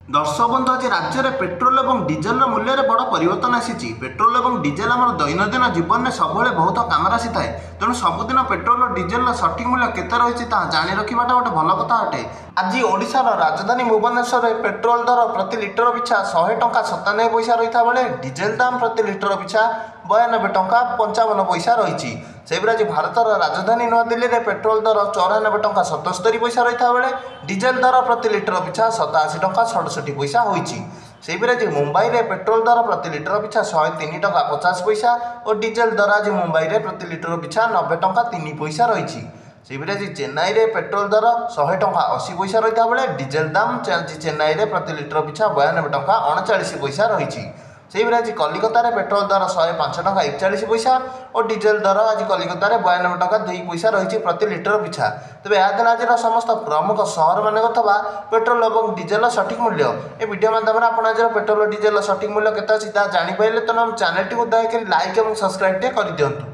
दर्शक बंधु आज राज्य में पेट्रोल और डीजेल मूल्य में बड़ परिवर्तन आसी। पेट्रोल और डीजेल आम दैनंदिन जीवन में सब बहुत कम आसी थाए। तेणु सबुदिन पेट्रोल और डीजेल सठिक मूल्य केते रही जाणी रखाटा गोटे भल कथा अटे। आज ओडिशार राजधानी भुवनेश्वर में पेट्रोल दर प्रति लिटर पिछा 100 टंका 97 पैसा रही बेले डीजेल दाम प्रति लिटर पिछा 92 टंका 55 पैसा रही। आज भारतर राजधानी नुआदिल्ली में पेट्रोल दर 94 टंका 77 पैसा रही बेले डीजेल दर प्रति लिटर पिछा 87 टंका 67 पैसा होती। आज मुंबई में पेट्रोल दर प्रति लिटर पिछा 103 टंका 50 पैसा और डीजेल दर आज मुंबई में प्रति लिटर पिछा 90 टंका 3 पैसा रही। आज चेन्नई में पेट्रोल दर 100 टंका 80 पैसा रही बेले डीजेल दाम चेन्नई में प्रति लिटर पिछा 92 टंका 39 पैसा रही। आज कलिकता में पेट्रोल दर 105 टंका 41 पैसा और डीजेल दर आज कलिकता में 92 टंका 2 पैसा रही प्रति लिटर पिछा। तेज आज समस्त प्रमुख सहर मानक पेट्रोल और डीजेल सठिक मूल्य ए वीडियो माध्यम आप आज पेट्रोल और डीजेल सठिक मूल्य केते जापारे तेनाली चैनल टी दयाकोरी लाइक और सब्सक्राइब कर दिंतु।